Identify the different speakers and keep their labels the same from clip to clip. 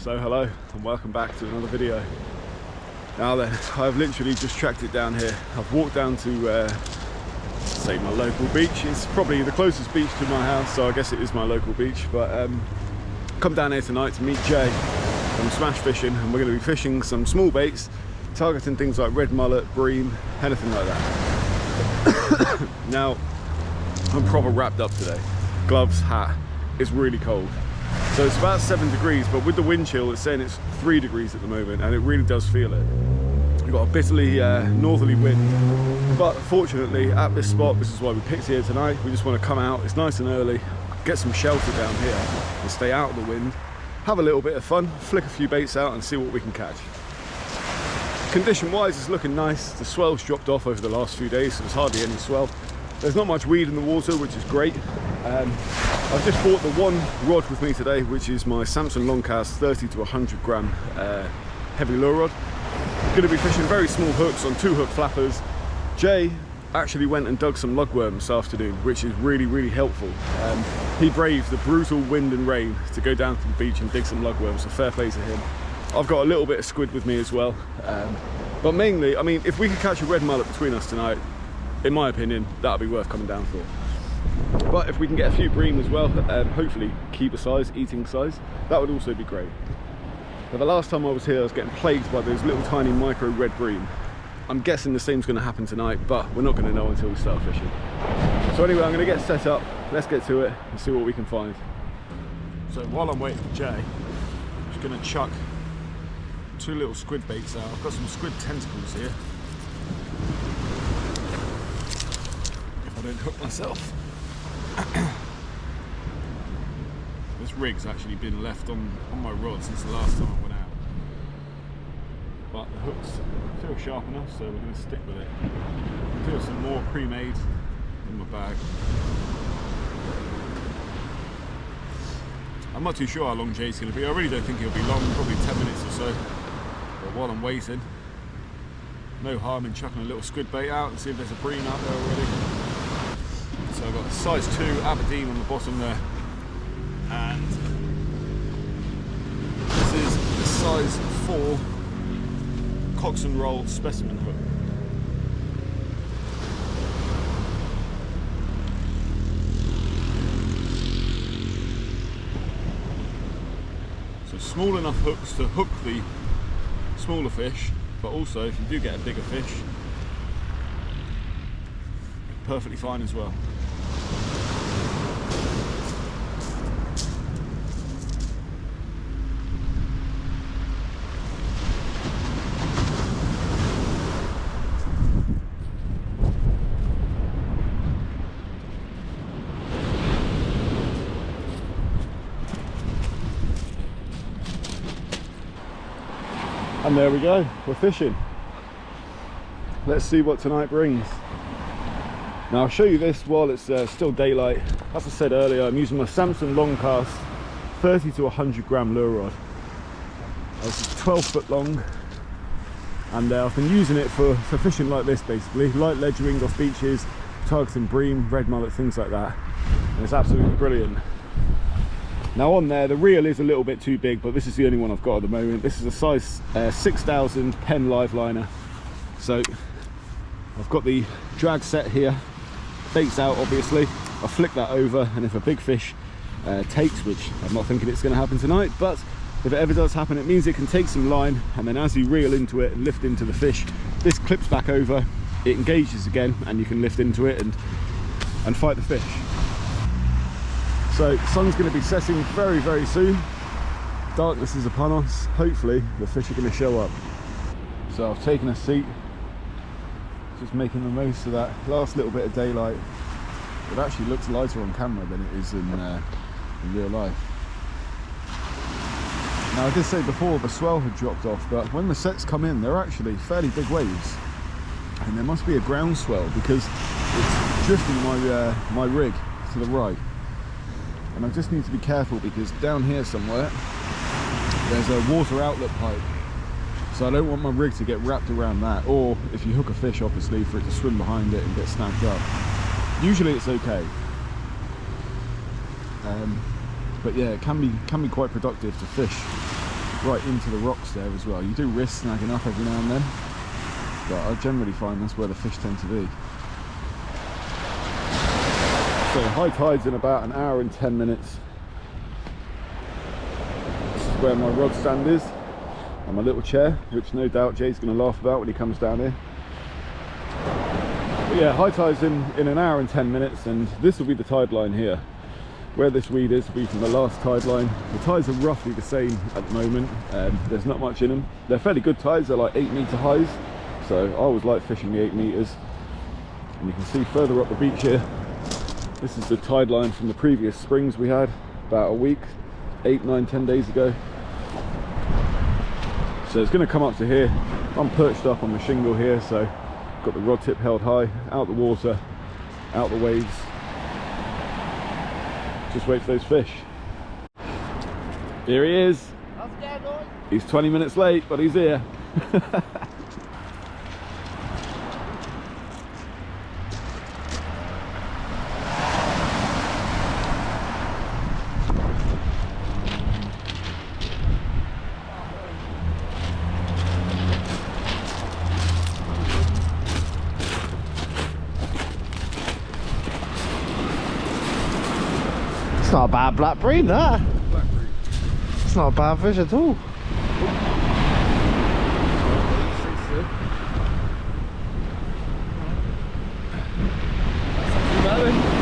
Speaker 1: So hello and welcome back to another video. Now then, I've literally just tracked it down here. I've walked down to say my local beach. It's probably the closest beach to my house, so I guess it is my local beach, but come down here tonight to meet Jay from Smash Fishing, and we're going to be fishing some small baits, targeting things like red mullet, bream, anything like that. Now I'm proper wrapped up today, gloves, hat. It's really cold, so it's about 7 degrees, but with the wind chill it's saying it's 3 degrees at the moment, and it really does feel it. We've got a bitterly northerly wind, but fortunately at this spot, this is why we picked here tonight. We just want to come out, it's nice and early, get some shelter down here and stay out of the wind, have a little bit of fun, flick a few baits out and see what we can catch. Condition wise it's looking nice. The swell's dropped off over the last few days, so there's hardly any swell. There's not much weed in the water, which is great. I've just bought the one rod with me today, which is my Samson Longcast 30 to 100 gram heavy lure rod. Going to be fishing very small hooks on 2 hook flappers. Jay actually went and dug some lugworm this afternoon, which is really helpful. He braved the brutal wind and rain to go down to the beach and dig some lugworm, so fair play to him. I've got a little bit of squid with me as well, but mainly, I mean, if we could catch a red mullet between us tonight, in my opinion, that'll be worth coming down for. But if we can get a few bream as well, hopefully keeper size, eating size, that would also be great. But the last time I was here, I was getting plagued by those little tiny micro red bream. I'm guessing the same's going to happen tonight, but we're not going to know until we start fishing. So anyway, I'm going to get set up, let's get to it and see what we can find. So while I'm waiting for Jay, I'm just going to chuck 2 little squid baits out. I've got some squid tentacles here, if I don't hook myself. This rig's actually been left on my rod since the last time I went out, but the hooks feel sharp enough, so we're going to stick with it. I'll do some more pre-made in my bag. I'm not too sure how long Jay's going to be. I really don't think he'll be long, probably 10 minutes or so. But while I'm waiting, no harm in chucking a little squid bait out and see if there's a bream out there already. So I've got a size 2 Aberdeen on the bottom there, and this is the size 4 Cox and Roll specimen hook. So small enough hooks to hook the smaller fish, but also if you do get a bigger fish, perfectly fine as well. And there we go, we're fishing. Let's see what tonight brings. Now I'll show you this while it's still daylight. As I said earlier, I'm using my Samson Longcast 30 to 100 gram lure rod. This is 12 foot long, and I've been using it for fishing like this basically, light ledgering off beaches, targeting bream, red mullet, things like that, and it's absolutely brilliant. Now on there, the reel is a little bit too big, but this is the only one I've got at the moment. This is a size 6000 Penn live liner. So I've got the drag set here, baits out obviously. I'll flick that over, and if a big fish takes, which I'm not thinking it's going to happen tonight, but if it ever does happen, it means it can take some line, and then as you reel into it and lift into the fish, this clips back over, it engages again, and you can lift into it and fight the fish. So sun's going to be setting very soon. Darkness is upon us. Hopefully the fish are going to show up. So I've taken a seat, just making the most of that last little bit of daylight. It actually looks lighter on camera than it is in real life. Now I did say before the swell had dropped off, but when the sets come in, they're actually fairly big waves, and there must be a ground swell because it's drifting my rig to the right. And I just need to be careful because down here somewhere there's a water outlet pipe, so I don't want my rig to get wrapped around that, or if you hook a fish obviously for it to swim behind it and get snagged up. Usually it's okay, but yeah, it can be quite productive to fish right into the rocks there as well. You do risk snagging up every now and then, but I generally find that's where the fish tend to be. So high tide's in about an hour and 10 minutes. This is where my rod stand is, and my little chair, which no doubt Jay's going to laugh about when he comes down here. But yeah, high tide's in an hour and 10 minutes, and this will be the tide line here. Where this weed is will be from the last tide line. The tides are roughly the same at the moment. There's not much in them. They're fairly good tides, they're like 8-metre highs. So I always like fishing the 8 metres. And you can see further up the beach here, this is the tide line from the previous springs we had about a week, 8, 9, 10 days ago. So it's going to come up to here. I'm perched up on the shingle here, so got the rod tip held high, out the water, out the waves. Just wait for those fish. Here he is. He's 20 minutes late, but he's here.
Speaker 2: It's not a bad black bream, that.
Speaker 1: Black bream.
Speaker 2: It's not a bad fish at all.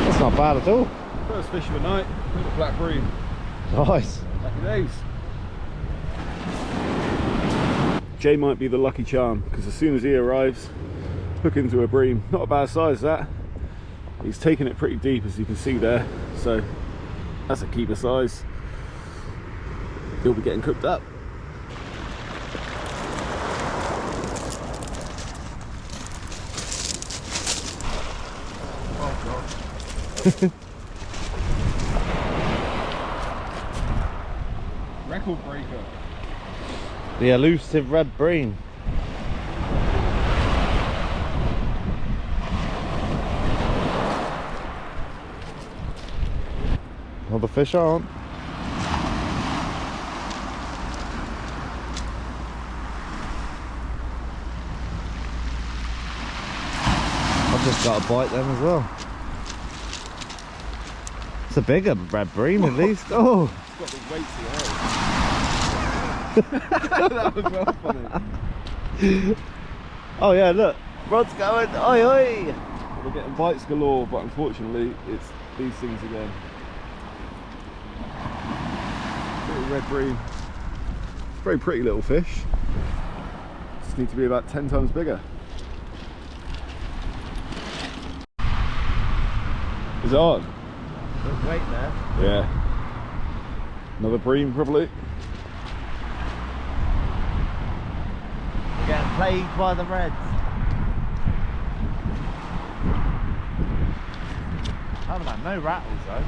Speaker 2: That's not bad at all.
Speaker 1: First fish of the night, little black bream.
Speaker 2: Nice.
Speaker 1: Happy days. Jay might be the lucky charm, because as soon as he arrives, hook into a bream. Not a bad size, that. He's taking it pretty deep, as you can see there, so that's a keeper size. He'll be getting cooked up. Oh god. Record breaker.
Speaker 2: The elusive red bream. Well, the fish aren't. I've just got to bite them as well. It's a bigger red bream at least. Oh!
Speaker 1: It's got the weight to that was well funny.
Speaker 2: Oh yeah, look. Rod's going. Oi oi!
Speaker 1: We're getting bites galore, but unfortunately it's these things again. Little red bream. Very pretty little fish. Just need to be about 10 times bigger. Is it on?
Speaker 2: Good weight there.
Speaker 1: Yeah. Another bream probably.
Speaker 2: We're getting plagued by the reds. I haven't had no rattles though.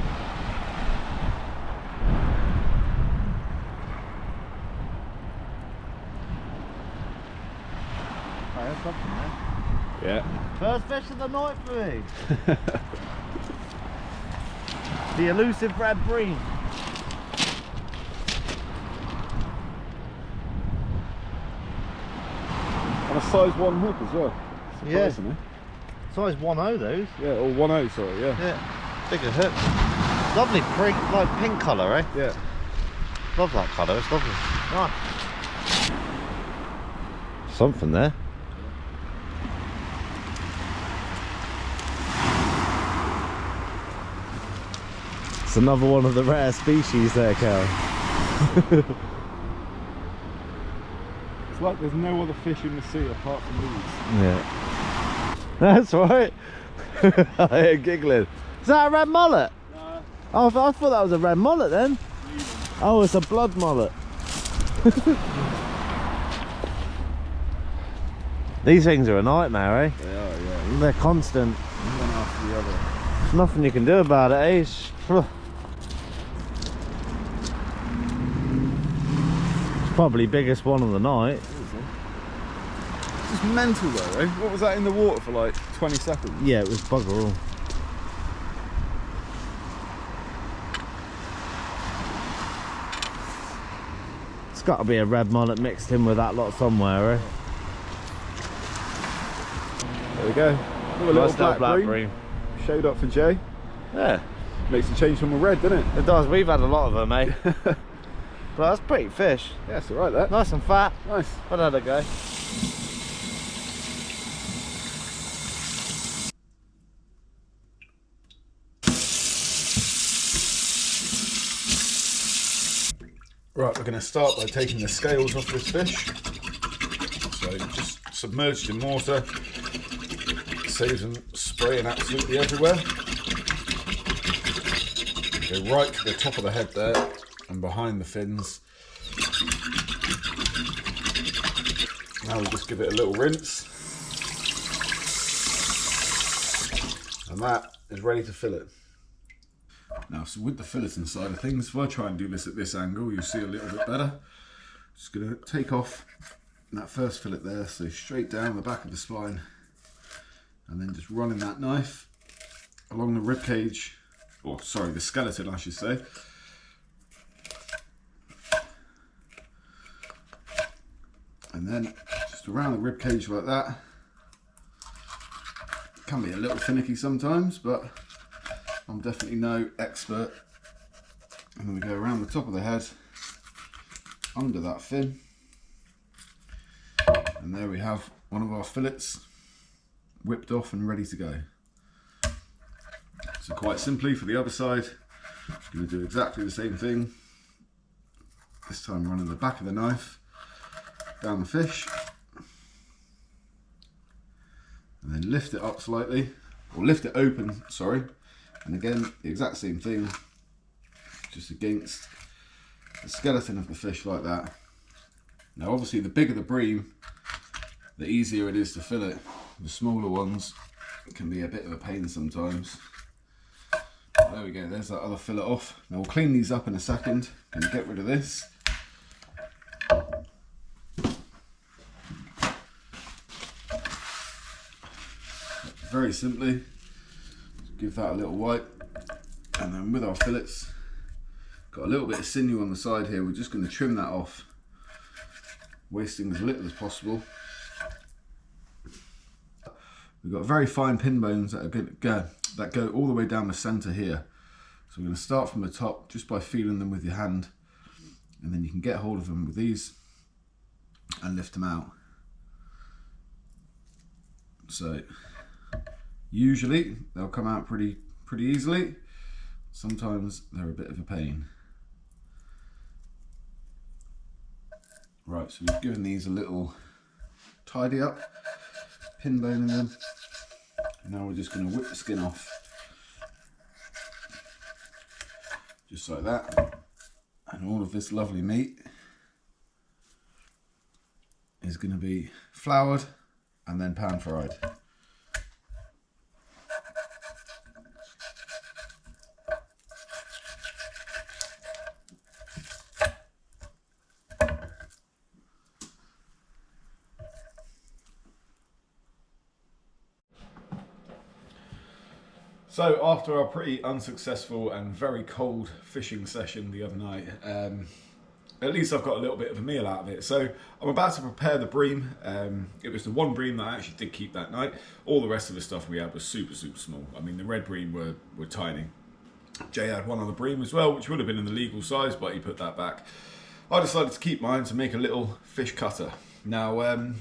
Speaker 2: Oh, there's something there.
Speaker 1: Yeah.
Speaker 2: First fish of the night for me. The elusive red bream.
Speaker 1: And a size 1 hook as well.
Speaker 2: Yeah.
Speaker 1: Surprisingly.
Speaker 2: Size 1.0 those.
Speaker 1: Yeah, or 1.0, sorry, yeah.
Speaker 2: Yeah. Bigger hook. Lovely like pink colour, eh?
Speaker 1: Yeah.
Speaker 2: Love that colour, it's lovely. Right. Something there. It's another one of the rare species there, Cal.
Speaker 1: It's like there's no other fish in the sea apart from these.
Speaker 2: Yeah. That's right. I hear giggling. Is that a red mullet?
Speaker 1: No.
Speaker 2: Oh, I thought that was a red mullet then. Oh, it's a blood mullet. These things are a nightmare, eh?
Speaker 1: They are, yeah.
Speaker 2: They're constant.
Speaker 1: One after the other.
Speaker 2: There's nothing you can do about it, eh? It's probably biggest one of the night.
Speaker 1: It's just mental though, eh? What was that in the water for like 20 seconds?
Speaker 2: Yeah, it was bugger all. It's got to be a red mullet mixed in with that lot somewhere, eh?
Speaker 1: There we go. A little
Speaker 2: Nice
Speaker 1: black bream.
Speaker 2: bream.
Speaker 1: Showed up for Jay.
Speaker 2: Yeah.
Speaker 1: Makes a change from a red, doesn't it?
Speaker 2: It does. We've had a lot of them, mate. But that's pretty fish.
Speaker 1: Yeah, it's alright, that.
Speaker 2: Nice and fat.
Speaker 1: Nice.
Speaker 2: I'll have a go.
Speaker 1: Right, we're going to start by taking the scales off this fish. So just submerged in water, saves them spraying absolutely everywhere. Go right to the top of the head there and behind the fins. Now we'll just give it a little rinse. And that is ready to fillet. Now, so with the filleting side of things, if I try and do this at this angle, you'll see a little bit better. Just going to take off that first fillet there, so straight down the back of the spine, and then just running that knife along the rib cage, or sorry, the skeleton I should say. And then just around the rib cage like that. It can be a little finicky sometimes, but I'm definitely no expert. And then we go around the top of the head, under that fin, and there we have one of our fillets whipped off and ready to go. So quite simply for the other side, I'm going to do exactly the same thing. This time running the back of the knife down the fish, and then lift it up slightly, or lift it open, sorry. And again, the exact same thing, just against the skeleton of the fish like that. Now obviously the bigger the bream, the easier it is to fillet. The smaller ones can be a bit of a pain sometimes. There we go, there's that other fillet off. Now we'll clean these up in a second and get rid of this. Very simply, give that a little wipe, and then with our fillets, got a little bit of sinew on the side here, we're just going to trim that off, wasting as little as possible. We've got very fine pin bones that go all the way down the centre here. So we're going to start from the top just by feeling them with your hand, and then you can get hold of them with these and lift them out. So usually they'll come out pretty easily. Sometimes they're a bit of a pain. Right, so we've given these a little tidy up, pin boning them. Now we're just going to whip the skin off, just like that. And all of this lovely meat is going to be floured and then pan fried. So after our pretty unsuccessful and very cold fishing session the other night, at least I've got a little bit of a meal out of it. So I'm about to prepare the bream. It was the one bream that I actually did keep that night. All the rest of the stuff we had was super small. I mean, the red bream were tiny. Jay had one other bream as well, which would have been in the legal size, but he put that back. I decided to keep mine to make a little fish cutter. Now,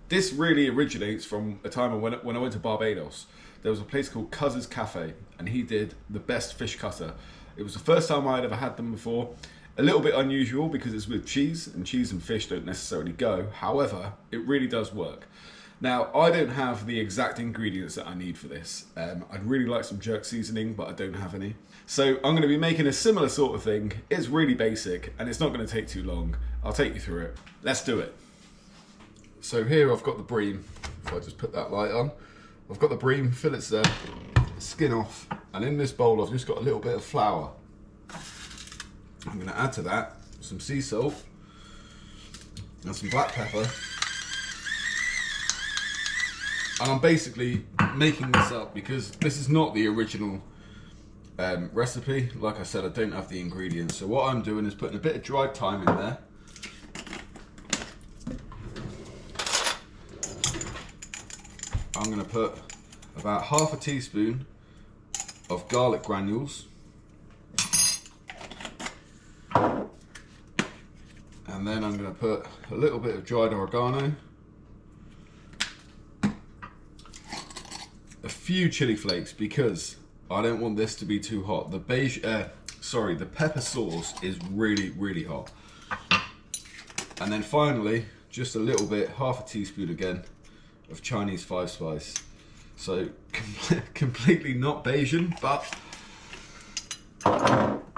Speaker 1: this really originates from a time when I went to Barbados. There was a place called Cuz's Cafe, and he did the best fish cutter. It was the first time I'd ever had them before. A little bit unusual because it's with cheese, and cheese and fish don't necessarily go. However, it really does work. Now, I don't have the exact ingredients that I need for this. I'd really like some jerk seasoning, but I don't have any. So I'm going to be making a similar sort of thing. It's really basic, and it's not going to take too long. I'll take you through it. Let's do it. So here I've got the bream. If I just put that light on. I've got the bream, fillets there, skin off, and in this bowl I've just got a little bit of flour. I'm going to add to that some sea salt and some black pepper. And I'm basically making this up because this is not the original recipe. Like I said, I don't have the ingredients. So what I'm doing is putting a bit of dried thyme in there. I'm going to put about half a teaspoon of garlic granules. And then I'm going to put a little bit of dried oregano, a few chili flakes because I don't want this to be too hot. The the pepper sauce is really, really hot. And then finally, just a little bit, half a teaspoon again, of Chinese 5 spice. So completely not Bayesian, but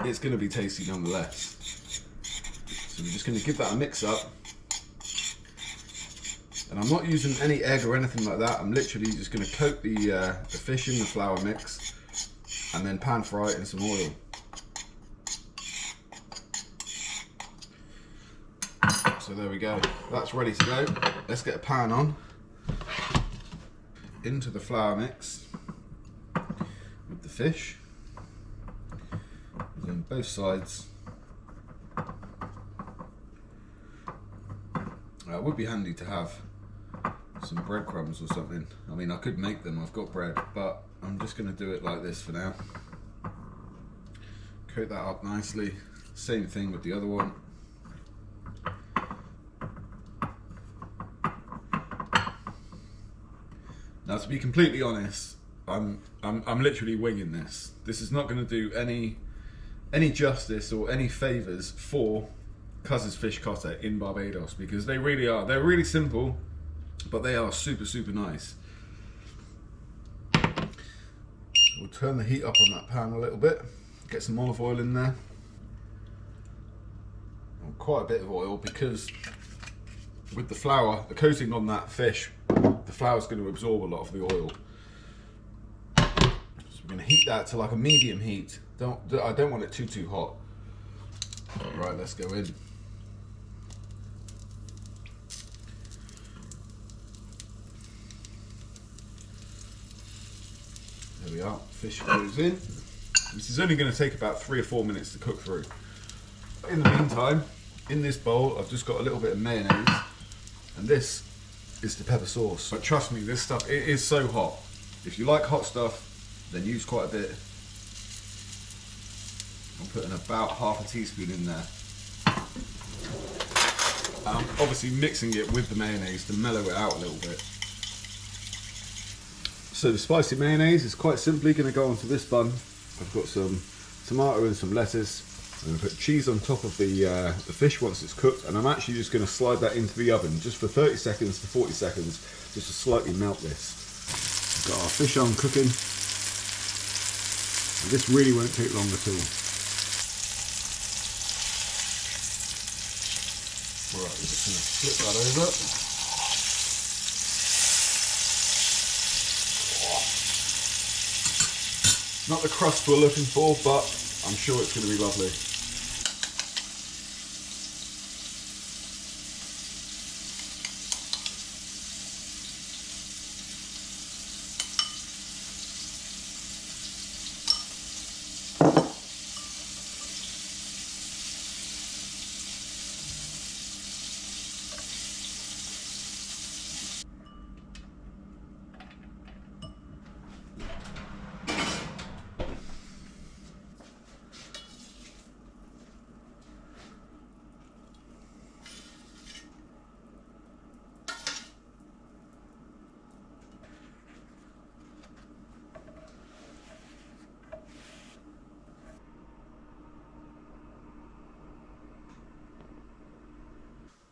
Speaker 1: it's going to be tasty nonetheless. So we're just going to give that a mix up. And I'm not using any egg or anything like that. I'm literally just going to coat the fish in the flour mix and then pan fry it in some oil. So there we go. That's ready to go. Let's get a pan on. Into the flour mix with the fish. And then both sides. It would be handy to have some breadcrumbs or something. I mean, I could make them, I've got bread, but I'm just going to do it like this for now. Coat that up nicely. Same thing with the other one. Now, to be completely honest, I'm literally winging this. This is not going to do any justice or any favours for Cuz's Fish Cotter in Barbados, because they really are. They're really simple, but they are super, super nice. We'll turn the heat up on that pan a little bit, get some olive oil in there. And quite a bit of oil, because with the flour, the coating on that fish, the flour is going to absorb a lot of the oil. So we're going to heat that to like a medium heat. I don't want it too hot. Right, let's go in. There we are, fish goes in. This is only going to take about 3 or 4 minutes to cook through. In the meantime, in this bowl, I've just got a little bit of mayonnaise, and this is the pepper sauce. But trust me, this stuff, it is so hot. If you like hot stuff, then use quite a bit. I'm putting about half a teaspoon in there. I'm obviously mixing it with the mayonnaise to mellow it out a little bit. So the spicy mayonnaise is quite simply going to go onto this bun. I've got some tomato and some lettuce. I'm going to put cheese on top of the fish once it's cooked, and I'm actually just going to slide that into the oven just for 30 seconds to 40 seconds, just to slightly melt this. We've got our fish on cooking, and this really won't take long at all. Right, we're just going to flip that over. Not the crust we're looking for, but I'm sure it's going to be lovely.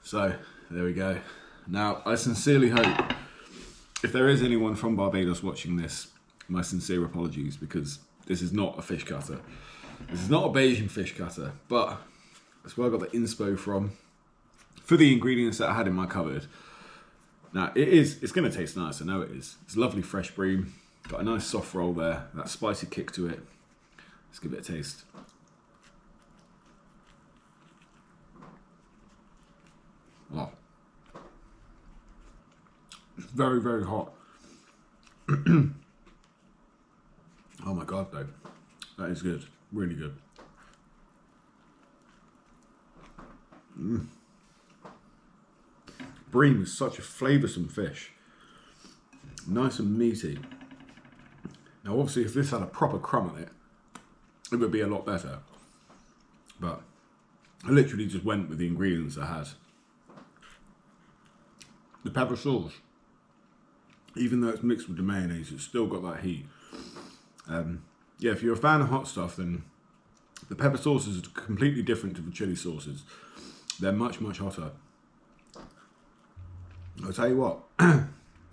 Speaker 1: So, there we go. Now, I sincerely hope, if there is anyone from Barbados watching this, my sincere apologies, because this is not a fish cutter. This is not a Bayesian fish cutter, but that's where I got the inspo from for the ingredients that I had in my cupboard. Now, it's going to taste nice, I know it is. It's lovely fresh bream, got a nice soft roll there, that spicy kick to it. Let's give it a taste. Oh. It's very, very hot. Oh my God, though. That is good. Really good. Bream is such a flavoursome fish. Nice and meaty. Now obviously if this had a proper crumb on it, it would be a lot better. But I literally just went with the ingredients it has. The pepper sauce, even though it's mixed with the mayonnaise, it's still got that heat. Yeah, if you're a fan of hot stuff, then the pepper sauces are completely different to the chili sauces. They're much, much hotter. I'll tell you what,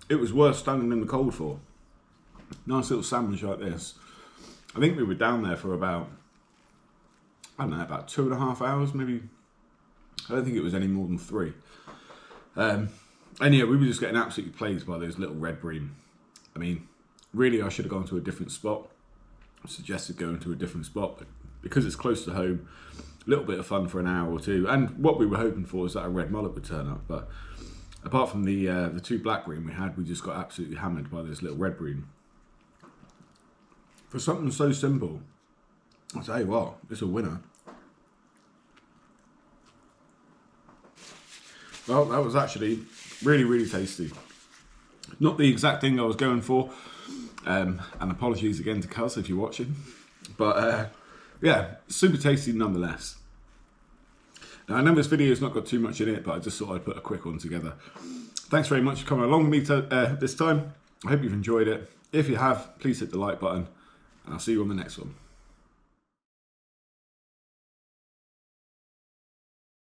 Speaker 1: it was worth standing in the cold for. Nice little sandwich like this. I think we were down there for about, I don't know, about 2.5 hours, maybe. I don't think it was any more than 3. And yeah, we were just getting absolutely plagued by those little red bream. I mean, really I should have gone to a different spot. I suggested going to a different spot, but because it's close to home, a little bit of fun for an hour or two. And what we were hoping for is that a red mullet would turn up, but apart from the 2 black bream we had, we just got absolutely hammered by this little red bream. For something so simple, I'll tell you what, it's a winner. Well, that was actually really, really tasty. Not the exact thing I was going for, and apologies again to Cuz if you're watching, but yeah, super tasty nonetheless. Now I know this video's not got too much in it, but I just thought I'd put a quick one together. Thanks very much for coming along with me this time. I hope you've enjoyed it. If you have, please hit the like button, and I'll see you on the next one.